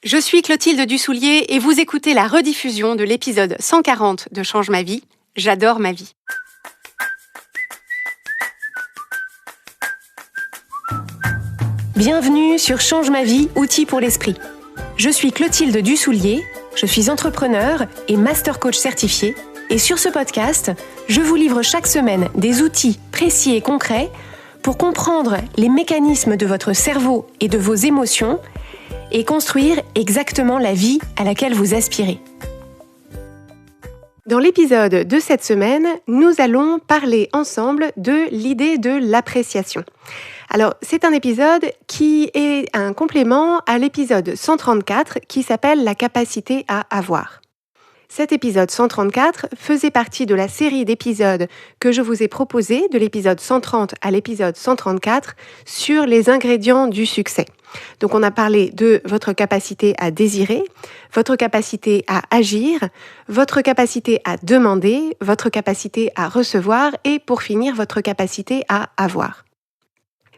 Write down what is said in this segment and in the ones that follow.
Je suis Clotilde Dussoulier et vous écoutez la rediffusion de l'épisode 140 de Change ma vie. J'adore ma vie. Bienvenue sur Change ma vie, outils pour l'esprit. Je suis Clotilde Dussoulier, je suis entrepreneur et master coach certifié. Et sur ce podcast, je vous livre chaque semaine des outils précis et concrets pour comprendre les mécanismes de votre cerveau et de vos émotions et construire exactement la vie à laquelle vous aspirez. Dans l'épisode de cette semaine, nous allons parler ensemble de l'idée de l'appréciation. Alors, c'est un épisode qui est un complément à l'épisode 134 qui s'appelle « La capacité à avoir ». Cet épisode 134 faisait partie de la série d'épisodes que je vous ai proposés, de l'épisode 130 à l'épisode 134, sur les ingrédients du succès. Donc on a parlé de votre capacité à désirer, votre capacité à agir, votre capacité à demander, votre capacité à recevoir et pour finir, votre capacité à avoir.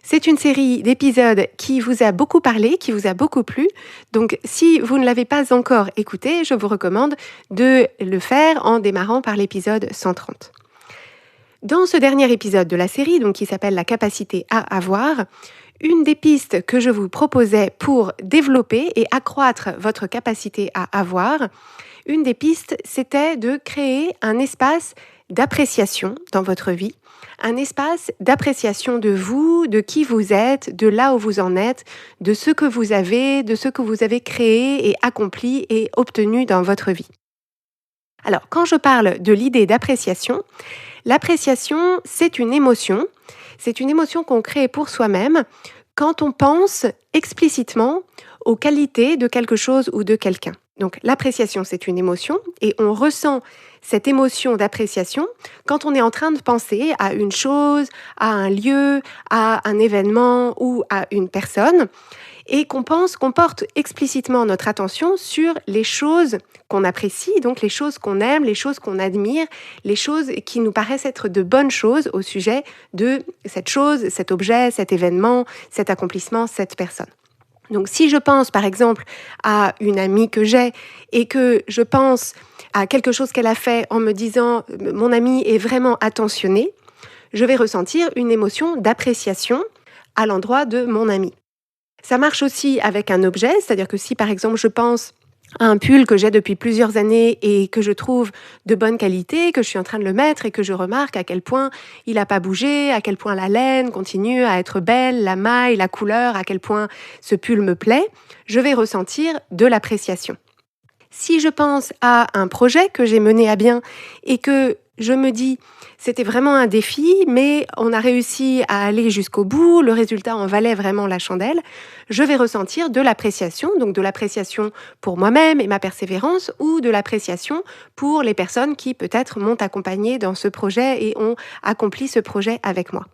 C'est une série d'épisodes qui vous a beaucoup parlé, qui vous a beaucoup plu. Donc, si vous ne l'avez pas encore écouté, je vous recommande de le faire en démarrant par l'épisode 130. Dans ce dernier épisode de la série, donc qui s'appelle « La capacité à avoir », une des pistes que je vous proposais pour développer et accroître votre capacité à avoir, une des pistes, c'était de créer un espace d'appréciation dans votre vie, un espace d'appréciation de vous, de qui vous êtes, de là où vous en êtes, de ce que vous avez, de ce que vous avez créé et accompli et obtenu dans votre vie. Alors, quand je parle de l'idée d'appréciation, l'appréciation, c'est une émotion qu'on crée pour soi-même quand on pense explicitement aux qualités de quelque chose ou de quelqu'un. Donc, l'appréciation, c'est une émotion et on ressent cette émotion d'appréciation quand on est en train de penser à une chose, à un lieu, à un événement ou à une personne et qu'on porte explicitement notre attention sur les choses qu'on apprécie, donc les choses qu'on aime, les choses qu'on admire, les choses qui nous paraissent être de bonnes choses au sujet de cette chose, cet objet, cet événement, cet accomplissement, cette personne. Donc si je pense par exemple à une amie que j'ai et que je pense à quelque chose qu'elle a fait en me disant « mon amie est vraiment attentionnée », je vais ressentir une émotion d'appréciation à l'endroit de mon amie. Ça marche aussi avec un objet, c'est-à-dire que si par exemple je pense à un pull que j'ai depuis plusieurs années et que je trouve de bonne qualité, que je suis en train de le mettre et que je remarque à quel point il n'a pas bougé, à quel point la laine continue à être belle, la maille, la couleur, à quel point ce pull me plaît, je vais ressentir de l'appréciation. Si je pense à un projet que j'ai mené à bien et que je me dis c'était vraiment un défi, mais on a réussi à aller jusqu'au bout, le résultat en valait vraiment la chandelle, je vais ressentir de l'appréciation, donc de l'appréciation pour moi-même et ma persévérance, ou de l'appréciation pour les personnes qui peut-être m'ont accompagnée dans ce projet et ont accompli ce projet avec moi.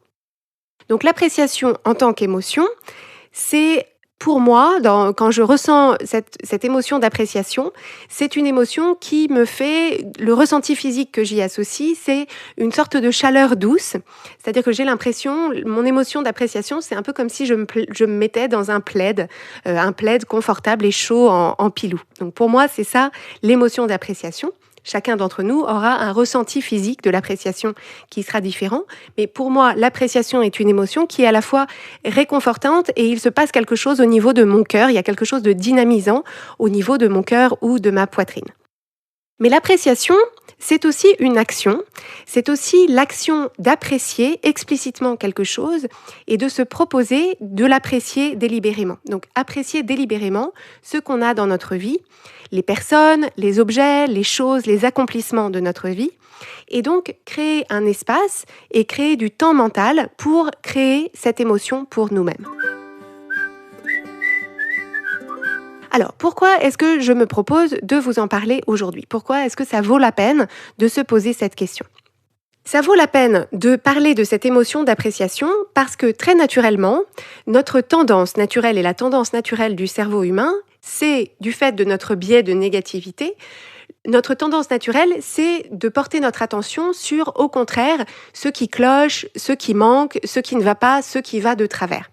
Donc l'appréciation en tant qu'émotion, c'est pour moi, quand je ressens cette émotion d'appréciation, c'est une émotion qui me fait, le ressenti physique que j'y associe, c'est une sorte de chaleur douce. C'est-à-dire que j'ai l'impression, mon émotion d'appréciation, c'est un peu comme si je me mettais dans un plaid confortable et chaud en pilou. Donc pour moi, c'est ça l'émotion d'appréciation. Chacun d'entre nous aura un ressenti physique de l'appréciation qui sera différent. Mais pour moi, l'appréciation est une émotion qui est à la fois réconfortante et il se passe quelque chose au niveau de mon cœur. Il y a quelque chose de dynamisant au niveau de mon cœur ou de ma poitrine. Mais l'appréciation, c'est aussi une action. C'est aussi l'action d'apprécier explicitement quelque chose et de se proposer de l'apprécier délibérément. Donc, apprécier délibérément ce qu'on a dans notre vie, les personnes, les objets, les choses, les accomplissements de notre vie, et donc créer un espace et créer du temps mental pour créer cette émotion pour nous-mêmes. Alors, pourquoi est-ce que je me propose de vous en parler aujourd'hui ? Pourquoi est-ce que ça vaut la peine de se poser cette question ? Ça vaut la peine de parler de cette émotion d'appréciation parce que très naturellement, notre tendance naturelle et la tendance naturelle du cerveau humain, c'est, du fait de notre biais de négativité, Notre tendance naturelle, c'est de porter notre attention sur, au contraire, ce qui cloche, ce qui manque, ce qui ne va pas, ce qui va de travers.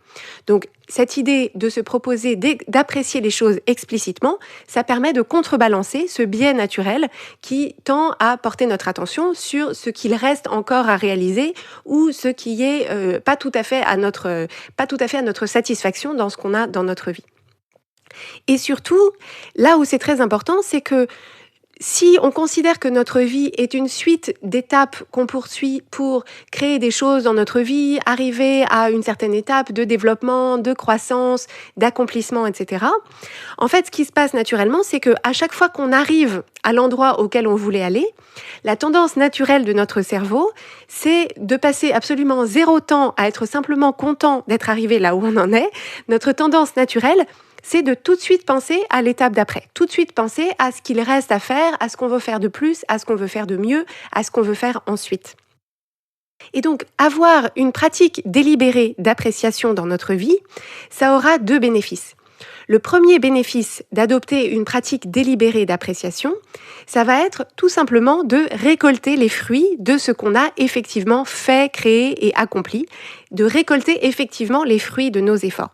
Donc, cette idée de se proposer d'apprécier les choses explicitement, ça permet de contrebalancer ce biais naturel qui tend à porter notre attention sur ce qu'il reste encore à réaliser ou ce qui est pas tout à fait à notre satisfaction dans ce qu'on a dans notre vie. Et surtout, là où c'est très important, c'est que si on considère que notre vie est une suite d'étapes qu'on poursuit pour créer des choses dans notre vie, arriver à une certaine étape de développement, de croissance, d'accomplissement, etc. En fait, ce qui se passe naturellement, c'est qu'à chaque fois qu'on arrive à l'endroit auquel on voulait aller, la tendance naturelle de notre cerveau, c'est de passer absolument zéro temps à être simplement content d'être arrivé là où on en est. Notre tendance naturelle, c'est de tout de suite penser à l'étape d'après, tout de suite penser à ce qu'il reste à faire, à ce qu'on veut faire de plus, à ce qu'on veut faire de mieux, à ce qu'on veut faire ensuite. Et donc, avoir une pratique délibérée d'appréciation dans notre vie, ça aura 2 bénéfices. Le premier bénéfice d'adopter une pratique délibérée d'appréciation, ça va être tout simplement de récolter les fruits de ce qu'on a effectivement fait, créé et accompli, de récolter effectivement les fruits de nos efforts.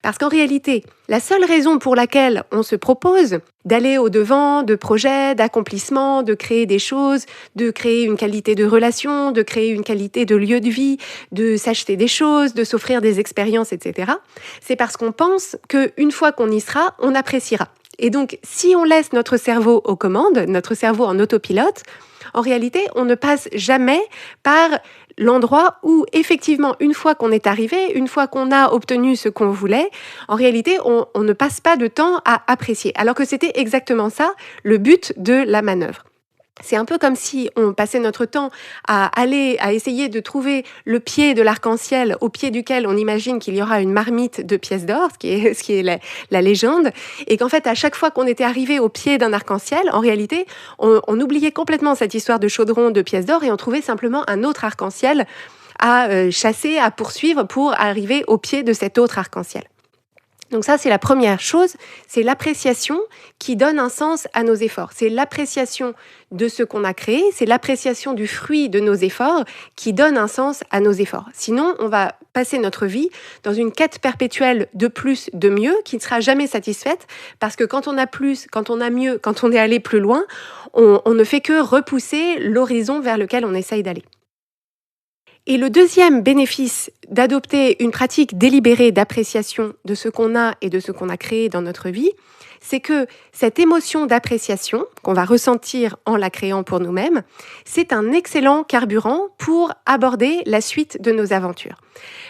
Parce qu'en réalité, la seule raison pour laquelle on se propose d'aller au-devant de projets, d'accomplissements, de créer des choses, de créer une qualité de relation, de créer une qualité de lieu de vie, de s'acheter des choses, de s'offrir des expériences, etc., c'est parce qu'on pense qu'une fois qu'on y sera, on appréciera. Et donc, si on laisse notre cerveau aux commandes, notre cerveau en autopilote, en réalité, on ne passe jamais par l'endroit où, effectivement, une fois qu'on est arrivé, une fois qu'on a obtenu ce qu'on voulait, en réalité, on ne passe pas de temps à apprécier. Alors que c'était exactement ça, le but de la manœuvre. C'est un peu comme si on passait notre temps à essayer de trouver le pied de l'arc-en-ciel au pied duquel on imagine qu'il y aura une marmite de pièces d'or, ce qui est la légende, et qu'en fait, à chaque fois qu'on était arrivé au pied d'un arc-en-ciel, en réalité, on oubliait complètement cette histoire de chaudron de pièces d'or et on trouvait simplement un autre arc-en-ciel à chasser, à poursuivre pour arriver au pied de cet autre arc-en-ciel. Donc ça, c'est la première chose, c'est l'appréciation qui donne un sens à nos efforts. C'est l'appréciation de ce qu'on a créé, c'est l'appréciation du fruit de nos efforts qui donne un sens à nos efforts. Sinon, on va passer notre vie dans une quête perpétuelle de plus, de mieux, qui ne sera jamais satisfaite, parce que quand on a plus, quand on a mieux, quand on est allé plus loin, on ne fait que repousser l'horizon vers lequel on essaye d'aller. Et le deuxième bénéfice d'adopter une pratique délibérée d'appréciation de ce qu'on a et de ce qu'on a créé dans notre vie, c'est que cette émotion d'appréciation qu'on va ressentir en la créant pour nous-mêmes, c'est un excellent carburant pour aborder la suite de nos aventures.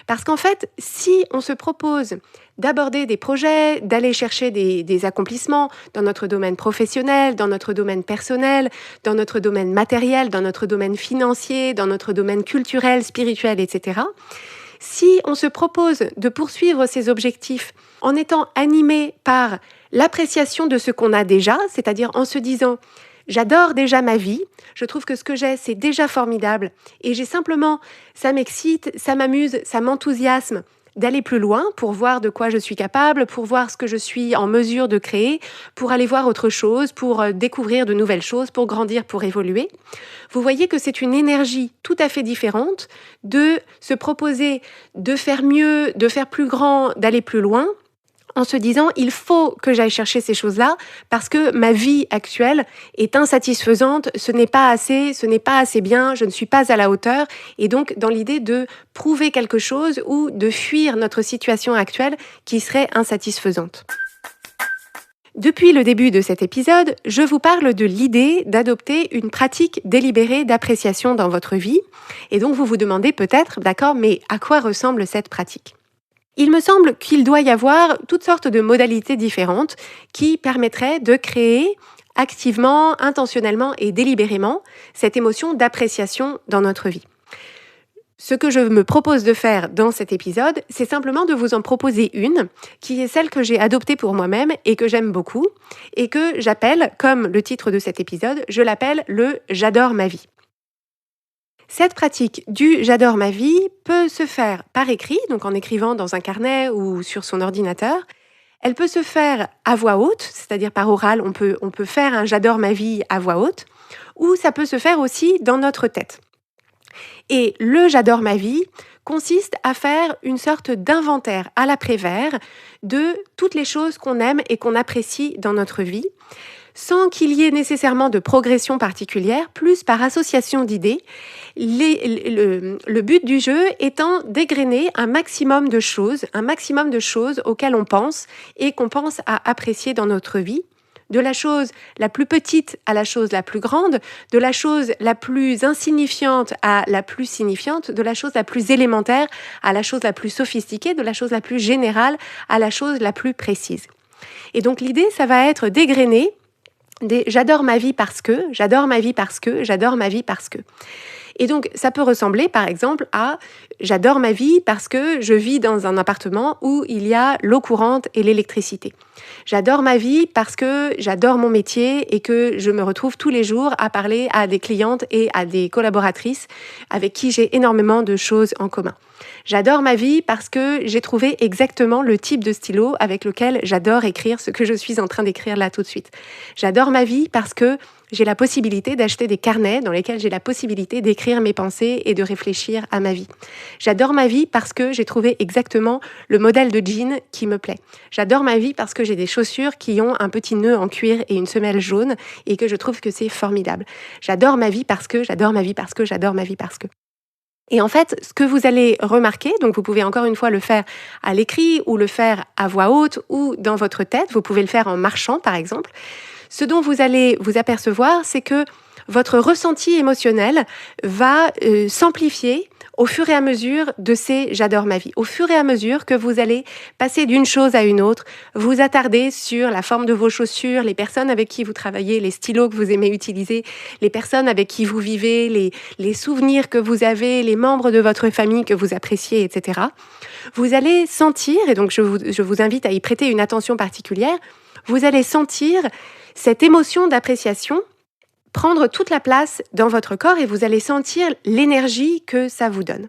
Parce qu'en fait, si on se propose d'aborder des projets, d'aller chercher des accomplissements dans notre domaine professionnel, dans notre domaine personnel, dans notre domaine matériel, dans notre domaine financier, dans notre domaine culturel, spirituel, etc., si on se propose de poursuivre ces objectifs en étant animé par l'appréciation de ce qu'on a déjà, c'est-à-dire en se disant « j'adore déjà ma vie, je trouve que ce que j'ai, c'est déjà formidable et j'ai simplement, ça m'excite, ça m'amuse, ça m'enthousiasme d'aller plus loin pour voir de quoi je suis capable, pour voir ce que je suis en mesure de créer, pour aller voir autre chose, pour découvrir de nouvelles choses, pour grandir, pour évoluer. » Vous voyez que c'est une énergie tout à fait différente de se proposer de faire mieux, de faire plus grand, d'aller plus loin, en se disant « il faut que j'aille chercher ces choses-là parce que ma vie actuelle est insatisfaisante, ce n'est pas assez bien, je ne suis pas à la hauteur » et donc dans l'idée de prouver quelque chose ou de fuir notre situation actuelle qui serait insatisfaisante. Depuis le début de cet épisode, je vous parle de l'idée d'adopter une pratique délibérée d'appréciation dans votre vie et donc vous vous demandez peut-être, d'accord, mais à quoi ressemble cette pratique ? Il me semble qu'il doit y avoir toutes sortes de modalités différentes qui permettraient de créer activement, intentionnellement et délibérément cette émotion d'appréciation dans notre vie. Ce que je me propose de faire dans cet épisode, c'est simplement de vous en proposer une, qui est celle que j'ai adoptée pour moi-même et que j'aime beaucoup, et que j'appelle, comme le titre de cet épisode, je l'appelle le « J'adore ma vie ». Cette pratique du « j'adore ma vie » peut se faire par écrit, donc en écrivant dans un carnet ou sur son ordinateur. Elle peut se faire à voix haute, c'est-à-dire par oral, on peut faire un j'adore ma vie à voix haute, ou ça peut se faire aussi dans notre tête. Et le j'adore ma vie consiste à faire une sorte d'inventaire à l'après-vert de toutes les choses qu'on aime et qu'on apprécie dans notre vie, sans qu'il y ait nécessairement de progression particulière, plus par association d'idées, le but du jeu étant d'égrener un maximum de choses auxquelles on pense et qu'on pense à apprécier dans notre vie, de la chose la plus petite à la chose la plus grande, de la chose la plus insignifiante à la plus signifiante, de la chose la plus élémentaire à la chose la plus sophistiquée, de la chose la plus générale à la chose la plus précise. Et donc l'idée, ça va être d'égrener j'adore ma vie parce que, j'adore ma vie parce que, j'adore ma vie parce que. Et donc, ça peut ressembler, par exemple, à j'adore ma vie parce que je vis dans un appartement où il y a l'eau courante et l'électricité. J'adore ma vie parce que j'adore mon métier et que je me retrouve tous les jours à parler à des clientes et à des collaboratrices avec qui j'ai énormément de choses en commun. J'adore ma vie parce que j'ai trouvé exactement le type de stylo avec lequel j'adore écrire ce que je suis en train d'écrire là tout de suite. J'adore ma vie parce que j'ai la possibilité d'acheter des carnets dans lesquels j'ai la possibilité d'écrire mes pensées et de réfléchir à ma vie. J'adore ma vie parce que j'ai trouvé exactement le modèle de jean qui me plaît. J'adore ma vie parce que j'ai des chaussures qui ont un petit nœud en cuir et une semelle jaune et que je trouve que c'est formidable. J'adore ma vie parce que, j'adore ma vie parce que, j'adore ma vie parce que. Et en fait, ce que vous allez remarquer, donc vous pouvez encore une fois le faire à l'écrit ou le faire à voix haute ou dans votre tête, vous pouvez le faire en marchant par exemple. Ce dont vous allez vous apercevoir, c'est que votre ressenti émotionnel va s'amplifier au fur et à mesure de ces j'adore ma vie. Au fur et à mesure que vous allez passer d'une chose à une autre, vous attarder sur la forme de vos chaussures, les personnes avec qui vous travaillez, les stylos que vous aimez utiliser, les personnes avec qui vous vivez, les souvenirs que vous avez, les membres de votre famille que vous appréciez, etc. Vous allez sentir, et donc je vous invite à y prêter une attention particulière, vous allez sentir cette émotion d'appréciation prendre toute la place dans votre corps et vous allez sentir l'énergie que ça vous donne.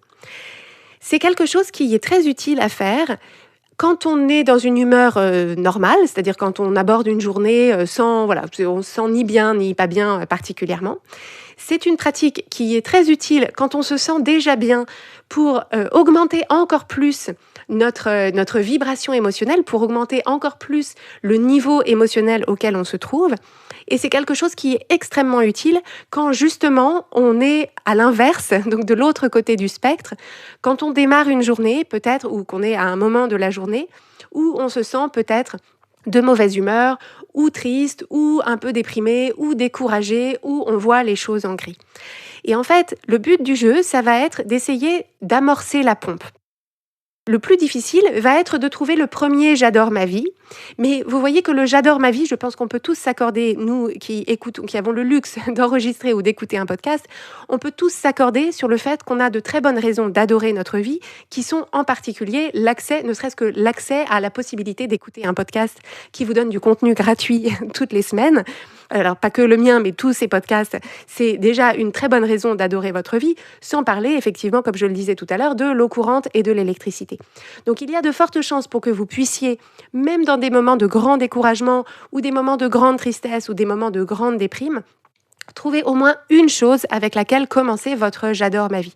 C'est quelque chose qui est très utile à faire quand on est dans une humeur normale, c'est-à-dire quand on aborde une journée on ne se sent ni bien ni pas bien particulièrement. C'est une pratique qui est très utile quand on se sent déjà bien pour augmenter encore plus notre vibration émotionnelle, pour augmenter encore plus le niveau émotionnel auquel on se trouve. Et c'est quelque chose qui est extrêmement utile quand justement on est à l'inverse, donc de l'autre côté du spectre, quand on démarre une journée peut-être, ou qu'on est à un moment de la journée où on se sent peut-être de mauvaise humeur, ou triste, ou un peu déprimé, ou découragé, où on voit les choses en gris. Et en fait, le but du jeu, ça va être d'essayer d'amorcer la pompe. Le plus difficile va être de trouver le premier j'adore ma vie. Mais vous voyez que le j'adore ma vie, je pense qu'on peut tous s'accorder, nous qui écoutons, qui avons le luxe d'enregistrer ou d'écouter un podcast, on peut tous s'accorder sur le fait qu'on a de très bonnes raisons d'adorer notre vie, qui sont en particulier l'accès, ne serait-ce que l'accès à la possibilité d'écouter un podcast qui vous donne du contenu gratuit toutes les semaines. Alors, pas que le mien, mais tous ces podcasts, c'est déjà une très bonne raison d'adorer votre vie, sans parler, effectivement, comme je le disais tout à l'heure, de l'eau courante et de l'électricité. Donc, il y a de fortes chances pour que vous puissiez, même dans des moments de grand découragement, ou des moments de grande tristesse, ou des moments de grande déprime, trouver au moins une chose avec laquelle commencer votre j'adore ma vie.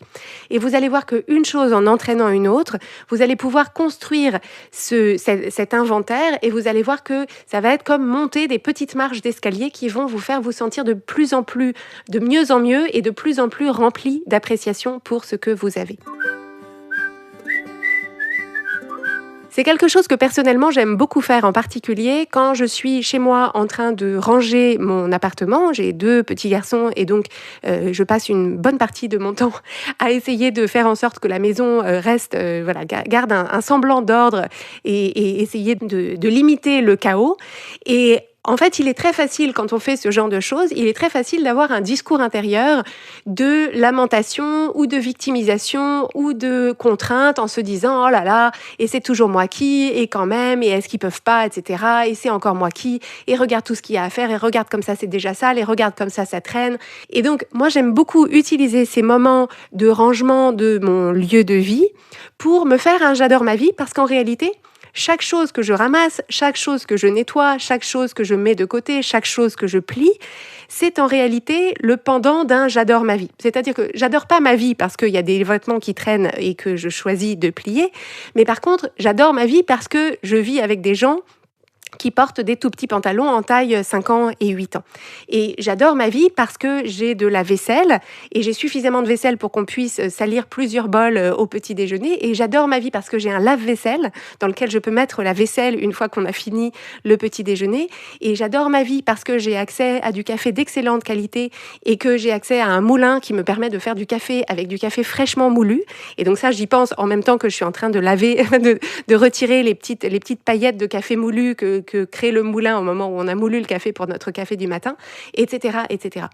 Et vous allez voir qu'une chose en entraînant une autre, vous allez pouvoir construire cet inventaire et vous allez voir que ça va être comme monter des petites marches d'escalier qui vont vous faire vous sentir de plus en plus, de mieux en mieux et de plus en plus rempli d'appréciation pour ce que vous avez. C'est quelque chose que personnellement j'aime beaucoup faire, en particulier quand je suis chez moi en train de ranger mon appartement. J'ai 2 petits garçons et donc je passe une bonne partie de mon temps à essayer de faire en sorte que la maison garde un semblant d'ordre et essayer de limiter le chaos. Et en fait, il est très facile, quand on fait ce genre de choses, il est très facile d'avoir un discours intérieur de lamentation ou de victimisation ou de contrainte en se disant « Oh là là, et c'est toujours moi qui, et quand même, et est-ce qu'ils peuvent pas, etc. Et c'est encore moi qui, et regarde tout ce qu'il y a à faire, et regarde comme ça c'est déjà sale, et regarde comme ça traîne. » Et donc, moi j'aime beaucoup utiliser ces moments de rangement de mon lieu de vie pour me faire un j'adore ma vie, parce qu'en réalité, chaque chose que je ramasse, chaque chose que je nettoie, chaque chose que je mets de côté, chaque chose que je plie, c'est en réalité le pendant d'un j'adore ma vie. C'est-à-dire que j'adore pas ma vie parce qu'il y a des vêtements qui traînent et que je choisis de plier, mais par contre, j'adore ma vie parce que je vis avec des gens qui portent des tout petits pantalons en taille 5 ans et 8 ans. Et j'adore ma vie parce que j'ai de la vaisselle et j'ai suffisamment de vaisselle pour qu'on puisse salir plusieurs bols au petit déjeuner. Et j'adore ma vie parce que j'ai un lave-vaisselle dans lequel je peux mettre la vaisselle une fois qu'on a fini le petit déjeuner. Et j'adore ma vie parce que j'ai accès à du café d'excellente qualité et que j'ai accès à un moulin qui me permet de faire du café avec du café fraîchement moulu. Et donc ça, j'y pense en même temps que je suis en train de laver, de retirer les petites paillettes de café moulu que crée le moulin au moment où on a moulu le café pour notre café du matin, etc., etc.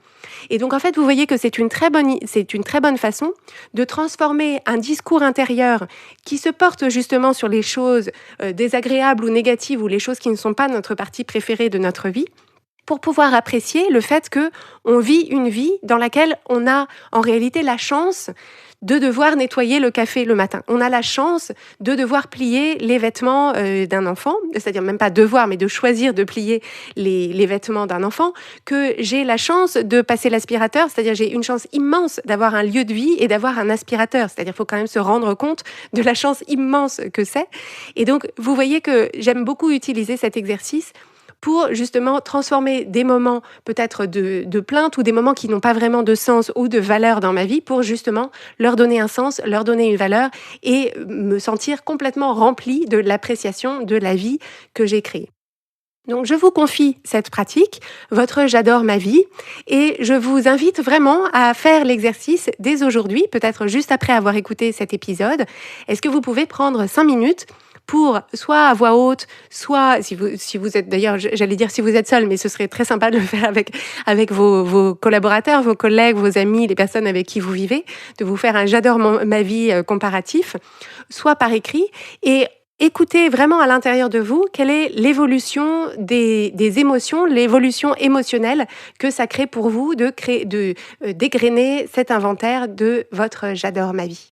Et donc, en fait, vous voyez que c'est une très bonne façon de transformer un discours intérieur qui se porte justement sur les choses désagréables ou négatives ou les choses qui ne sont pas notre partie préférée de notre vie, pour pouvoir apprécier le fait qu'on vit une vie dans laquelle on a en réalité la chance de devoir nettoyer le café le matin. On a la chance de devoir plier les vêtements d'un enfant, c'est-à-dire même pas devoir, mais de choisir de plier les vêtements d'un enfant, que j'ai la chance de passer l'aspirateur, c'est-à-dire j'ai une chance immense d'avoir un lieu de vie et d'avoir un aspirateur, c'est-à-dire il faut quand même se rendre compte de la chance immense que c'est. Et donc, vous voyez que j'aime beaucoup utiliser cet exercice pour justement transformer des moments peut-être de plainte ou des moments qui n'ont pas vraiment de sens ou de valeur dans ma vie pour justement leur donner un sens, leur donner une valeur et me sentir complètement remplie de l'appréciation de la vie que j'ai créée. Donc, je vous confie cette pratique, votre j'adore ma vie, et je vous invite vraiment à faire l'exercice dès aujourd'hui, peut-être juste après avoir écouté cet épisode. Est-ce que vous pouvez prendre 5 minutes pour, soit à voix haute, soit, si vous êtes, d'ailleurs, j'allais dire si vous êtes seul, mais ce serait très sympa de le faire avec vos collaborateurs, vos collègues, vos amis, les personnes avec qui vous vivez, de vous faire un j'adore ma vie comparatif, soit par écrit, et écoutez vraiment à l'intérieur de vous quelle est l'évolution des émotions, l'évolution émotionnelle que ça crée pour vous de dégrainer cet inventaire de votre j'adore ma vie.